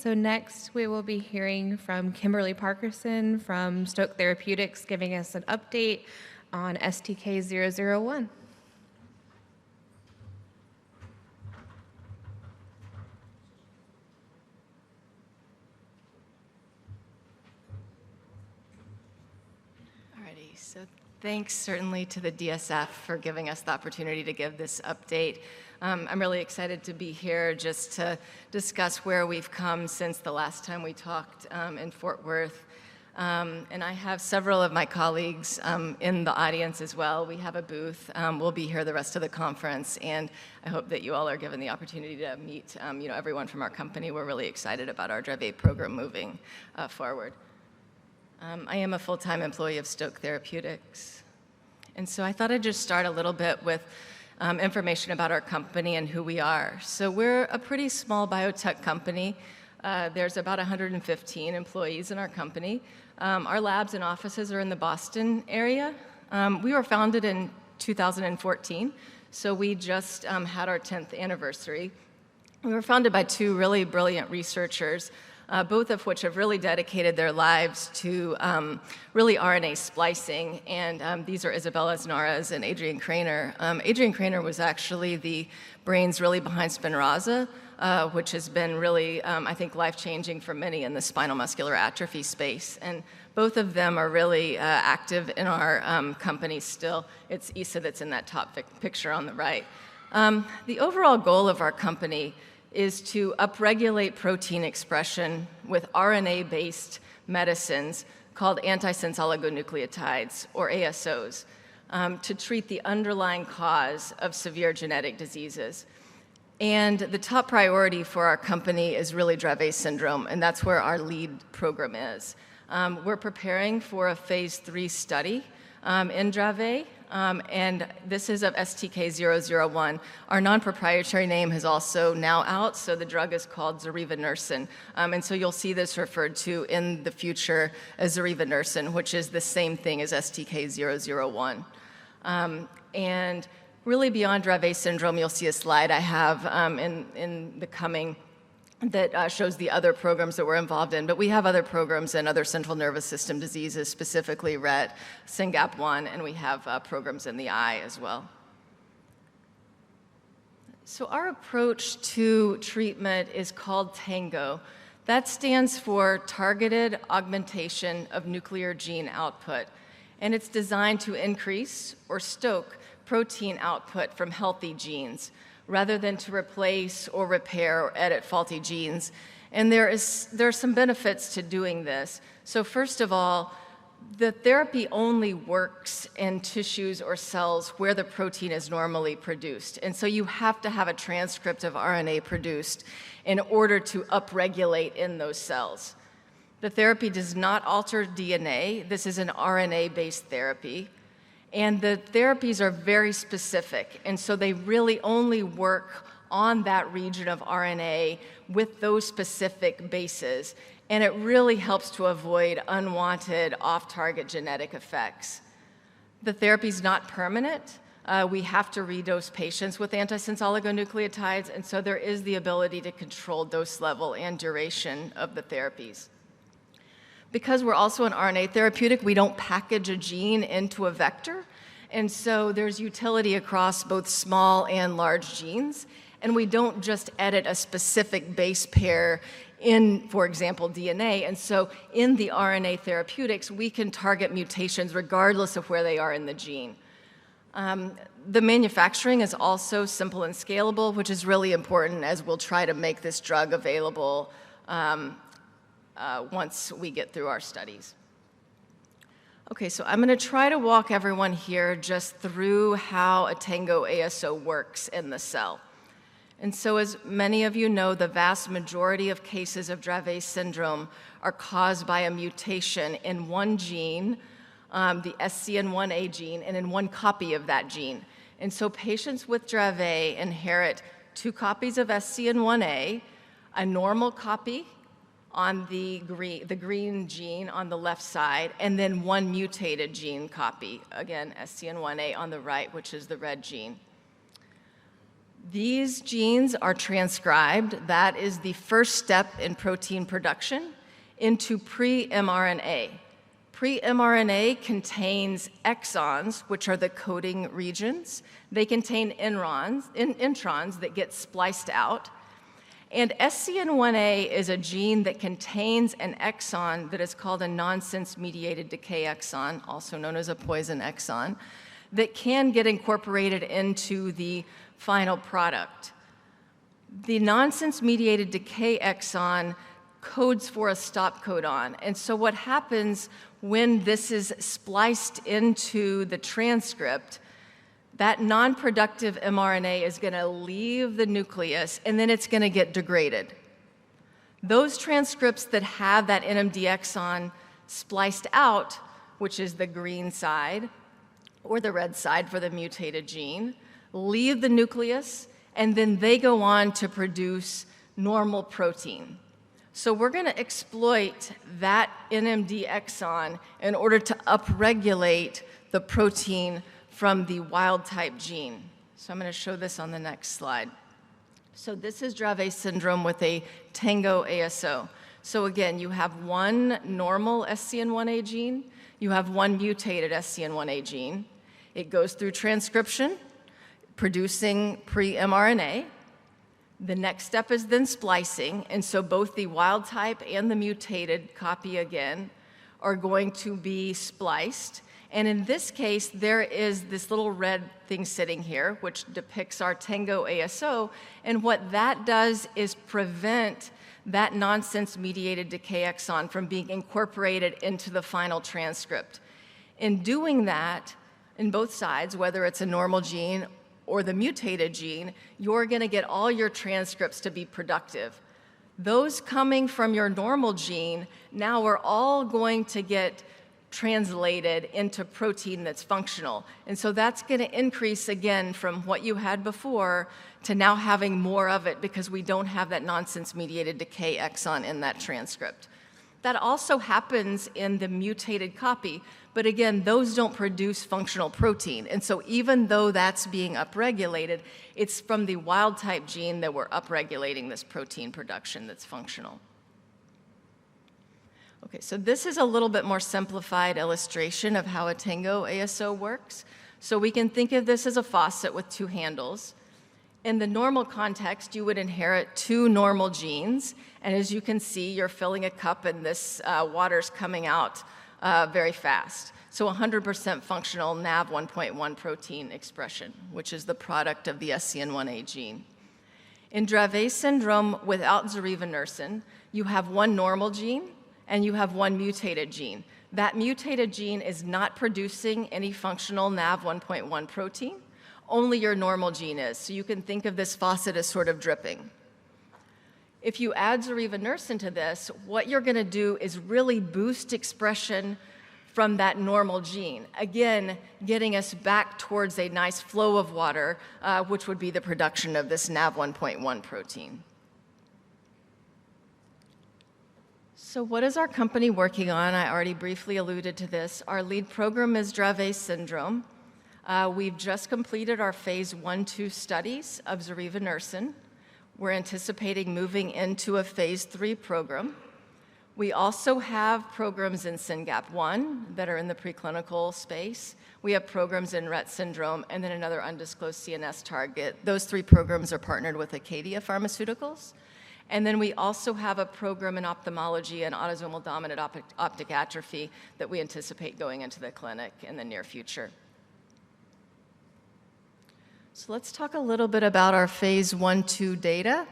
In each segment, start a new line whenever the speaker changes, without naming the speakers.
so next we will be hearing from Kimberly Parkerson from Stoke Therapeutics, giving us an update on STK-001.
Alrighty, so thanks certainly to the DSF for giving us the opportunity to give this update. I'm really excited to be here just to discuss where we've come since the last time we talked in Fort Worth. And I have several of my colleagues in the audience as well. We have a booth. We'll be here the rest of the conference, and I hope that you all are given the opportunity to meet everyone from our company. We're really excited about our Dravet program moving forward. I am a full-time employee of Stoke Therapeutics. And so I thought I'd just start a little bit with information about our company and who we are. So we're a pretty small biotech company. There's about 115 employees in our company. Our labs and offices are in the Boston area. We were founded in 2014, so we just had our 10th anniversary. We were founded by two really brilliant researchers, both of which have really dedicated their lives to really RNA splicing, and these are Isabella Aznarez and Adrian Craner. Adrian Craner was actually the brains really behind Spinraza, which has been really, I think, life-changing for many in the spinal muscular atrophy space. And both of them are really active in our company still. It's Issa that's in that top picture on the right. The overall goal of our company is to upregulate protein expression with RNA-based medicines called antisense oligonucleotides, or ASOs, to treat the underlying cause of severe genetic diseases. And the top priority for our company is really Dravet syndrome, and that's where our lead program is. We're preparing for a phase 3 study in Dravet, and this is of STK-001. Our non-proprietary name is also now out, so the drug is called zorevunersen. And so you'll see this referred to in the future as zorevunersen, which is the same thing as STK-001. And really beyond Dravet syndrome, you'll see a slide I have in the coming that shows the other programs that we're involved in. But we have other programs in other central nervous system diseases, specifically Rett, SYNGAP1, and we have programs in the eye as well. So our approach to treatment is called TANGO. That stands for Targeted Augmentation of Nuclear Gene Output, and it's designed to increase or stoke protein output from healthy genes, rather than to replace or repair or edit faulty genes. And there are some benefits to doing this. So first of all, the therapy only works in tissues or cells where the protein is normally produced. And so you have to have a transcript of RNA produced in order to upregulate in those cells. The therapy does not alter DNA. This is an RNA-based therapy. And the therapies are very specific, and so they really only work on that region of RNA with those specific bases, and it really helps to avoid unwanted off-target genetic effects. The therapy is not permanent. We have to redose patients with antisense oligonucleotides, and so there is the ability to control dose level and duration of the therapies. Because we're also an RNA therapeutic, we don't package a gene into a vector, and so there's utility across both small and large genes, and we don't just edit a specific base pair in, for example, DNA, and so in the RNA therapeutics, we can target mutations regardless of where they are in the gene. The manufacturing is also simple and scalable, which is really important as we'll try to make this drug available once we get through our studies. Okay, so I'm going to try to walk everyone here just through how a TANGO ASO works in the cell. And so as many of you know, the vast majority of cases of Dravet syndrome are caused by a mutation in one gene, the SCN1A gene, and in one copy of that gene. And so patients with Dravet inherit 2 copies of SCN1A, a normal copy on the green gene on the left side, and then 1 mutated gene copy, again, SCN1A on the right, which is the red gene. These genes are transcribed, that is the first step in protein production, into pre-mRNA. Pre-mRNA contains exons, which are the coding regions. They contain introns that get spliced out. And SCN1A is a gene that contains an exon that is called a nonsense-mediated decay exon, also known as a poison exon, that can get incorporated into the final product. The nonsense-mediated decay exon codes for a stop codon. And so what happens when this is spliced into the transcript, that non-productive mRNA is going to leave the nucleus, and then it's going to get degraded. Those transcripts that have that NMD exon spliced out, which is the green side, or the red side for the mutated gene, leave the nucleus, and then they go on to produce normal protein. So we're going to exploit that NMD exon in order to upregulate the protein from the wild-type gene. So I'm going to show this on the next slide. So this is Dravet syndrome with a tango ASO. So again, you have one normal SCN1A gene, you have one mutated SCN1A gene. It goes through transcription, producing pre-mRNA. The next step is then splicing, and so both the wild type and the mutated copy again are going to be spliced. And in this case, there is this little red thing sitting here, which depicts our tango ASO, and what that does is prevent that nonsense-mediated decay exon from being incorporated into the final transcript. In doing that, in both sides, whether it's a normal gene or the mutated gene, you're going to get all your transcripts to be productive. Those coming from your normal gene now are all going to get translated into protein that's functional. And so that's going to increase again from what you had before to now having more of it because we don't have that nonsense-mediated decay exon in that transcript. That also happens in the mutated copy, but again, those don't produce functional protein. And so even though that's being upregulated, it's from the wild-type gene that we're upregulating this protein production that's functional. Okay, so this is a little bit more simplified illustration of how a tango ASO works. So we can think of this as a faucet with two handles. In the normal context, you would inherit two normal genes, and as you can see, you're filling a cup and this water's coming out very fast. So 100% functional NAV1.1 protein expression, which is the product of the SCN1A gene. In Dravet syndrome without zorevunersen, you have one normal gene and you have one mutated gene. That mutated gene is not producing any functional NAV1.1 protein, only your normal gene is. So you can think of this faucet as sort of dripping. If you add zorevunersen to this, what you're going to do is really boost expression from that normal gene. Again, getting us back towards a nice flow of water, which would be the production of this NAV1.1 protein. So what is our company working on? I already briefly alluded to this. Our lead program is Dravet syndrome. We've just completed our phase 1-2 studies of zorevunersen. We're anticipating moving into a phase 3 program. We also have programs in SYNGAP1 that are in the preclinical space. We have programs in Rett syndrome and then another undisclosed CNS target. Those 3 programs are partnered with Acadia Pharmaceuticals. And then we also have a program in ophthalmology and autosomal dominant optic atrophy that we anticipate going into the clinic in the near future. So let's talk a little bit about our phase 1-2 data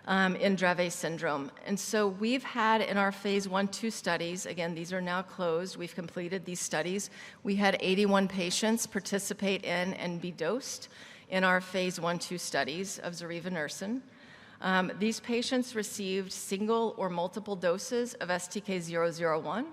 in Dravet syndrome. And so we've had in our phase 1-2 studies, again, these are now closed, we've completed these studies. We had 81 patients participate in and be dosed in our phase 1-2 studies of zorevunersen. These patients received single or multiple doses of STK-001,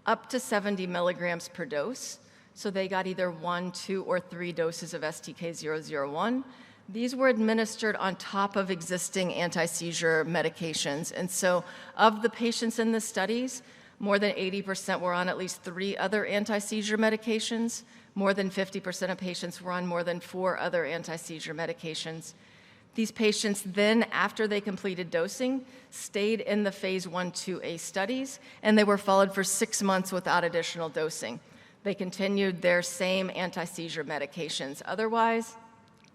up to 70 milligrams per dose. So they got either 1, 2, or 3 doses of STK-001. These were administered on top of existing anti-seizure medications. And so of the patients in the studies, more than 80% were on at least 3 other anti-seizure medications. More than 50% of patients were on more than 4 other anti-seizure medications. These patients then, after they completed dosing, stayed in the phase 1/2a studies, and they were followed for 6 months without additional dosing. They continued their same anti-seizure medications. Otherwise,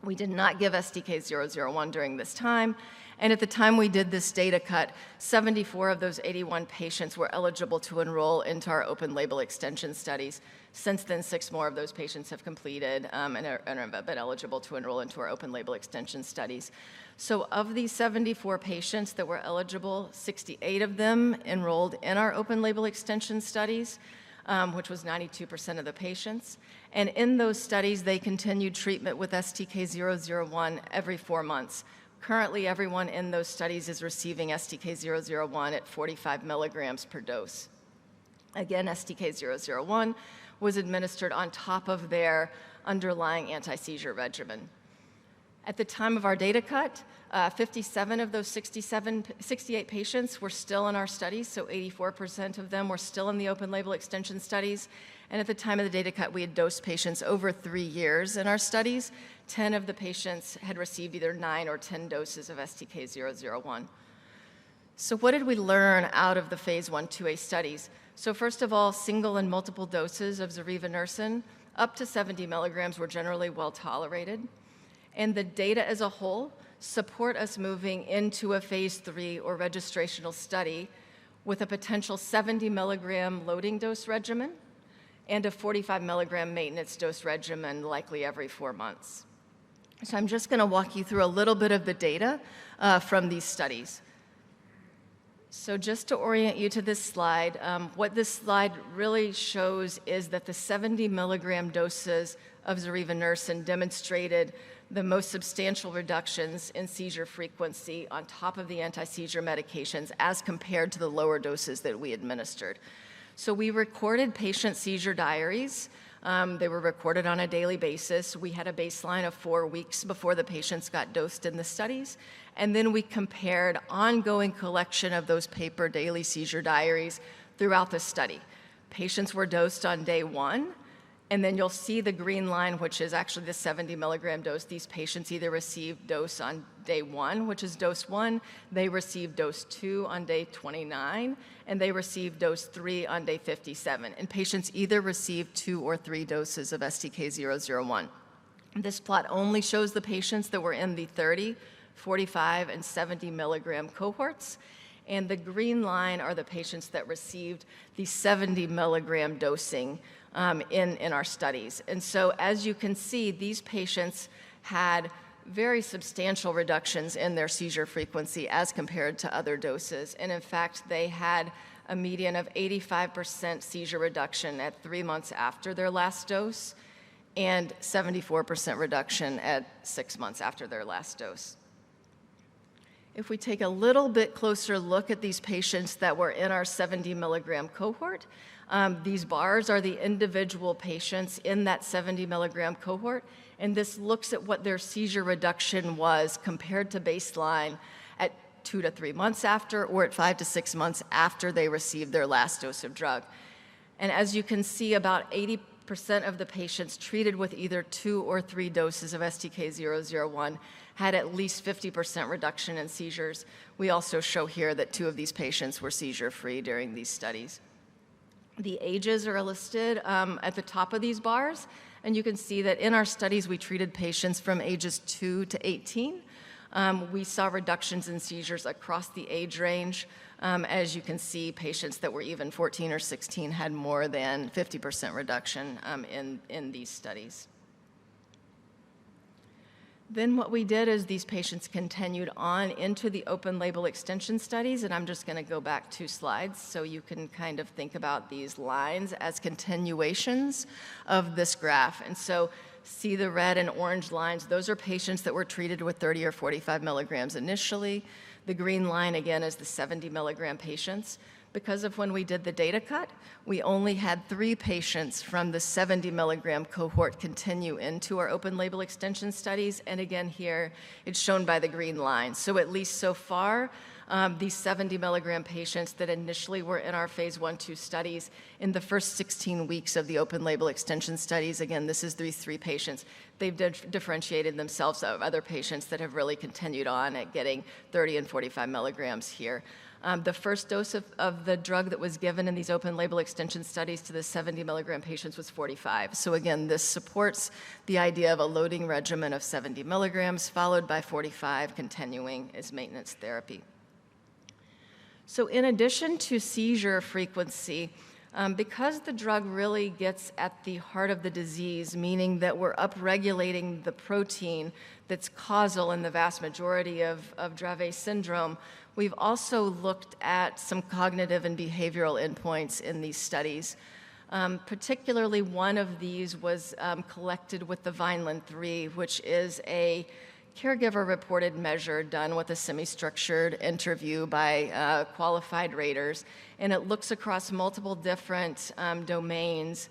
we did not give STK-001 during this time, and at the time we did this data cut, 74 of those 81 patients were eligible to enroll into our open label extension studies. Since then, 6 more of those patients have completed and have been eligible to enroll into our open label extension studies. So of these 74 patients that were eligible, 68 of them enrolled in our open label extension studies, which was 92% of the patients. And in those studies, they continued treatment with STK-001 every 4 months. Currently, everyone in those studies is receiving STK-001 at 45 milligrams per dose. Again, STK-001 was administered on top of their underlying anti-seizure regimen. At the time of our data cut, 57 of those 68 patients were still in our studies, so 84% of them were still in the open label extension studies. And at the time of the data cut, we had dosed patients over 3 years in our studies. 10 of the patients had received either 9 or 10 doses of STK-001. So what did we learn out of the phase 1/2a studies? So first of all, single and multiple doses of zorevunersen up to 70 milligrams were generally well tolerated. And the data as a whole support us moving into a phase 3 or registrational study with a potential 70 milligram loading dose regimen and a 45 milligram maintenance dose regimen, likely every 4 months. So I'm just going to walk you through a little bit of the data from these studies. So just to orient you to this slide, what this slide really shows is that the 70 milligram doses of zorevunersen demonstrated the most substantial reductions in seizure frequency on top of the anti-seizure medications as compared to the lower doses that we administered. So we recorded patient seizure diaries. They were recorded on a daily basis. We had a baseline of 4 weeks before the patients got dosed in the studies. And then we compared ongoing collection of those paper daily seizure diaries throughout the study. Patients were dosed on day 1, and then you'll see the green line, which is actually the 70 milligram dose. These patients either received dose on day 1, which is dose 1, they received dose 2 on day 29, and they received dose 3 on day 57. And patients either received 2 or 3 doses of STK-001. This plot only shows the patients that were in the 30, 45, and 70 milligram cohorts. And the green line are the patients that received the 70 milligram dosing in our studies. And so as you can see, these patients had very substantial reductions in their seizure frequency as compared to other doses. And in fact, they had a median of 85% seizure reduction at 3 months after their last dose and 74% reduction at 6 months after their last dose. If we take a little bit closer look at these patients that were in our 70 milligram cohort, these bars are the individual patients in that 70 milligram cohort, and this looks at what their seizure reduction was compared to baseline at 2 to 3 months after or at 5 to 6 months after they received their last dose of drug. And as you can see, about 80% of the patients treated with either 2 or 3 doses of STK-001 had at least 50% reduction in seizures. We also show here that 2 of these patients were seizure-free during these studies. The ages are listed at the top of these bars, and you can see that in our studies we treated patients from ages 2 to 18. We saw reductions in seizures across the age range. As you can see, patients that were even 14 or 16 had more than 50% reduction in these studies. Then what we did is these patients continued on into the open label extension studies, and I'm just going to go back 2 slides so you can kind of think about these lines as continuations of this graph. And so see the red and orange lines, those are patients that were treated with 30 or 45 milligrams initially. The green line, again, is the 70 milligram patients. Because of when we did the data cut, we only had 3 patients from the 70 milligram cohort continue into our open label extension studies. And again, here, it's shown by the green line. So at least so far, these 70 milligram patients that initially were in our phase 1/2 studies in the first 16 weeks of the open label extension studies. Again, this is these 3 patients. They've differentiated themselves out of other patients that have really continued on at getting 30 and 45 milligrams here. The first dose of the drug that was given in these open label extension studies to the 70 milligram patients was 45. So again, this supports the idea of a loading regimen of 70 milligrams followed by 45 continuing as maintenance therapy. So in addition to seizure frequency, because the drug really gets at the heart of the disease, meaning that we're upregulating the protein that's causal in the vast majority of Dravet syndrome, we've also looked at some cognitive and behavioral endpoints in these studies. Particularly one of these was collected with the Vineland-3, which is a caregiver-reported measure done with a semi-structured interview by qualified raters, and it looks across multiple different domains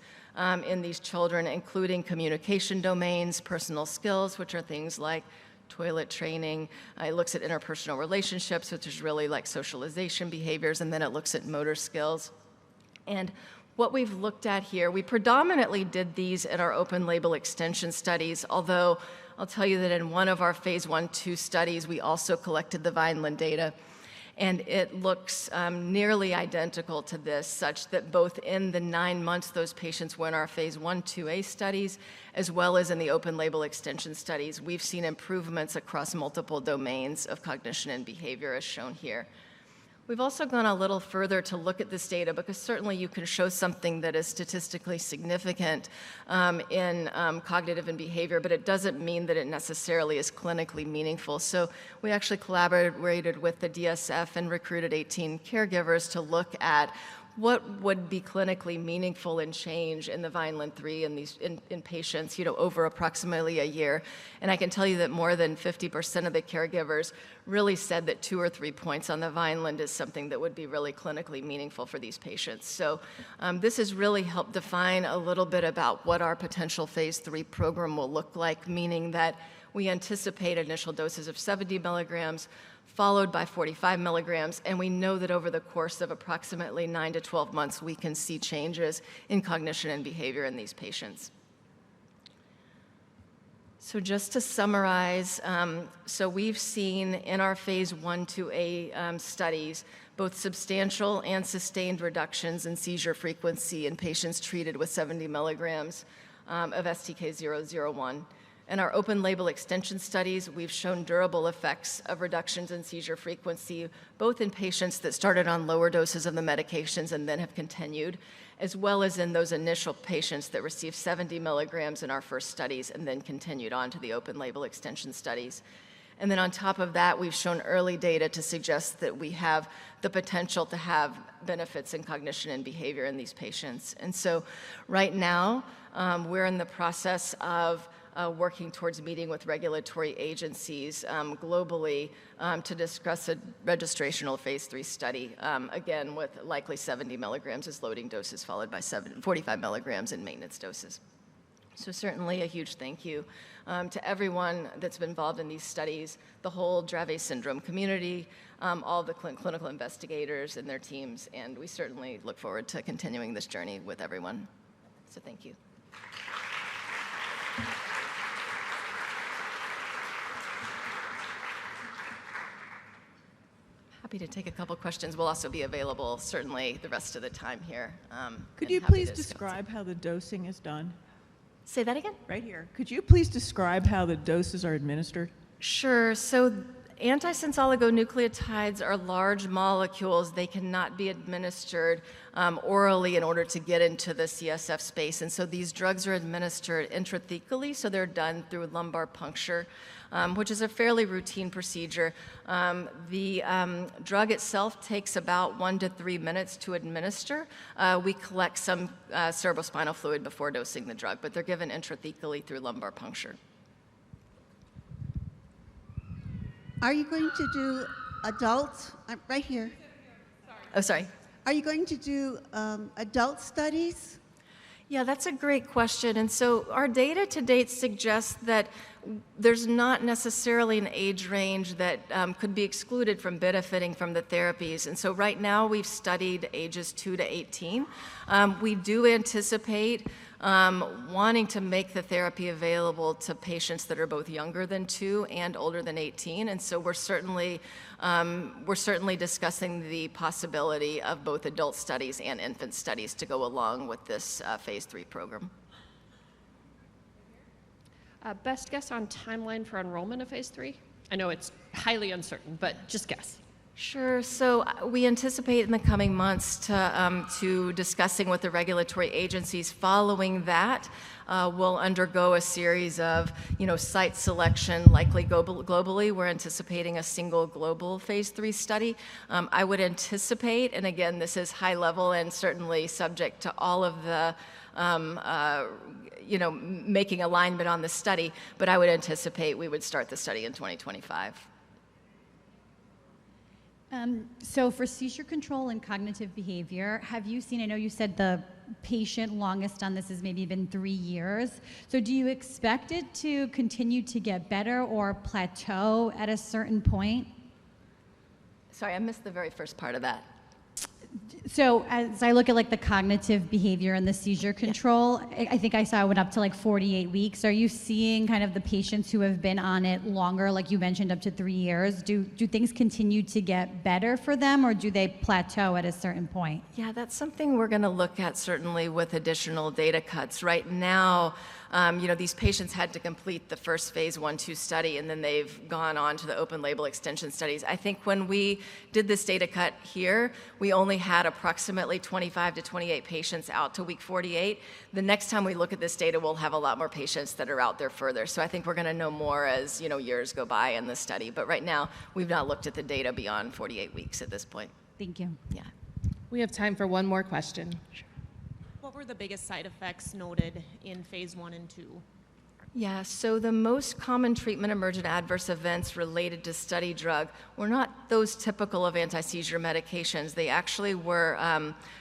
in these children, including communication domains, personal skills, which are things like toilet training. It looks at interpersonal relationships, which is really like socialization behaviors, and then it looks at motor skills. And what we've looked at here, we predominantly did these in our open label extension studies, although I'll tell you that in one of our phase 1/2 studies, we also collected the Vineland data, and it looks nearly identical to this, such that both in the 9 months those patients were in our phase 1/2A studies, as well as in the open label extension studies, we've seen improvements across multiple domains of cognition and behavior as shown here. We've also gone a little further to look at this data because certainly you can show something that is statistically significant in cognitive and behavior, but it doesn't mean that it necessarily is clinically meaningful. So we actually collaborated with the DSF and recruited 18 caregivers to look at what would be clinically meaningful in change in the Vineland-3 in patients, over approximately a year. And I can tell you that more than 50% of the caregivers really said that 2 or 3 points on the Vineland is something that would be really clinically meaningful for these patients. So this has really helped define a little bit about what our potential phase 3 program will look like, meaning that we anticipate initial doses of 70 milligrams, followed by 45 milligrams, and we know that over the course of approximately 9 to 12 months, we can see changes in cognition and behavior in these patients. So just to summarize, so we've seen in our phase 1/2A studies both substantial and sustained reductions in seizure frequency in patients treated with 70 milligrams of STK-001. In our open label extension studies, we've shown durable effects of reductions in seizure frequency, both in patients that started on lower doses of the medications and then have continued, as well as in those initial patients that received 70 milligrams in our first studies and then continued on to the open label extension studies. And then on top of that, we've shown early data to suggest that we have the potential to have benefits in cognition and behavior in these patients. And so right now, we're in the process of working towards meeting with regulatory agencies globally to discuss a registrational phase 3 study, again, with likely 70 milligrams as loading doses, followed by 45 milligrams in maintenance doses. So certainly a huge thank you to everyone that's been involved in these studies, the whole Dravet syndrome community, all the clinical investigators and their teams, and we certainly look forward to continuing this journey with everyone. So thank you. Happy to take a couple questions. We'll also be available certainly the rest of the time here.
Could you please describe how the dosing is done?
Say that again?
Right here. Could you please describe how the doses are administered?
Sure. So antisense oligonucleotides are large molecules. They cannot be administered orally in order to get into the CSF space. And so these drugs are administered intrathecally, so they're done through lumbar puncture, which is a fairly routine procedure. The drug itself takes about 1 to 3 minutes to administer. We collect some cerebrospinal fluid before dosing the drug, but they're given intrathecally through lumbar puncture.
Are you going to do adults? Right here.
Oh, sorry.
Are you going to do adult studies?
Yeah, that's a great question. And so our data to date suggests that there's not necessarily an age range that could be excluded from benefiting from the therapies. And so right now we've studied ages 2 to 18. We do anticipate wanting to make the therapy available to patients that are both younger than 2 and older than 18. And so we're certainly discussing the possibility of both adult studies and infant studies to go along with this phase 3 program.
Best guess on timeline for enrollment of phase 3? I know it's highly uncertain, but just guess.
Sure. So we anticipate in the coming months to discussing with the regulatory agencies. Following that, we'll undergo a series of, site selection, likely globally. We're anticipating a single global phase 3 study. I would anticipate, and again, this is high level and certainly subject to all of the making alignment on the study, but I would anticipate we would start the study in 2025.
So for seizure control and cognitive behavior, have you seen, I know you said the patient longest on this has maybe been 3 years. So do you expect it to continue to get better or plateau at a certain point?
Sorry, I missed the very first part of that.
So as I look at like the cognitive behavior and the seizure control, I think I saw it went up to like 48 weeks. Are you seeing kind of the patients who have been on it longer, like you mentioned, up to 3 years? Do things continue to get better for them, or do they plateau at a certain point?
Yeah, that's something we're going to look at certainly with additional data cuts. Right now, these patients had to complete the first phase 1/2 study, and then they've gone on to the open label extension studies. I think when we did this data cut here, we only had approximately 25 to 28 patients out to week 48. The next time we look at this data, we'll have a lot more patients that are out there further. So I think we're going to know more as years go by in the study. But right now, we've not looked at the data beyond 48 weeks at this point.
Thank you.
Yeah.
We have time for one more question.
What were the biggest side effects noted in phase 1 and 2?
Yeah, so the most common treatment emergent adverse events related to study drug were not those typical of anti-seizure medications. They actually were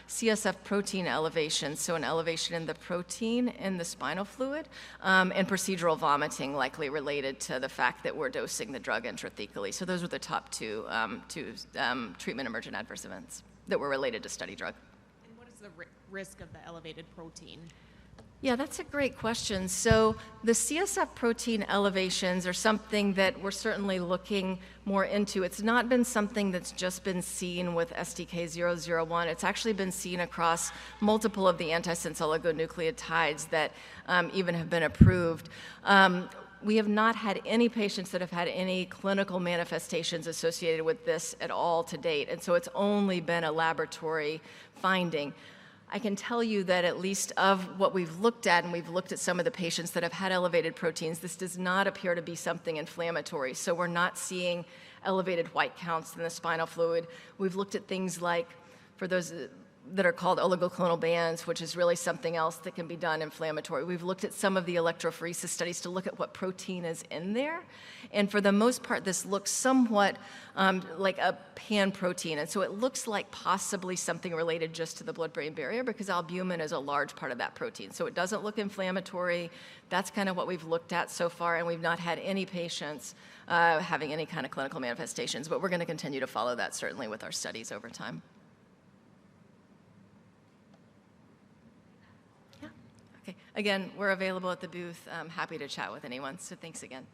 CSF protein elevations, so an elevation in the protein in the spinal fluid, and procedural vomiting, likely related to the fact that we're dosing the drug intrathecally. So those were the top two treatment emergent adverse events that were related to study drug.
And what is the risk of the elevated protein?
Yeah, that's a great question. So the CSF protein elevations are something that we're certainly looking more into. It's not been something that's just been seen with STK-001. It's actually been seen across multiple of the antisense oligonucleotides that even have been approved. We have not had any patients that have had any clinical manifestations associated with this at all to date, and so it's only been a laboratory finding. I can tell you that at least of what we've looked at, and we've looked at some of the patients that have had elevated proteins, this does not appear to be something inflammatory. So we're not seeing elevated white counts in the spinal fluid. We've looked at things like, for those that are called oligoclonal bands, which is really something else that can be done inflammatory. We've looked at some of the electrophoresis studies to look at what protein is in there. And for the most part, this looks somewhat like a pan protein. And so it looks like possibly something related just to the blood-brain barrier, because albumin is a large part of that protein. So it doesn't look inflammatory. That's kind of what we've looked at so far, and we've not had any patients having any kind of clinical manifestations. But we're going to continue to follow that certainly with our studies over time. Again, we're available at the booth. I'm happy to chat with anyone, so thanks again.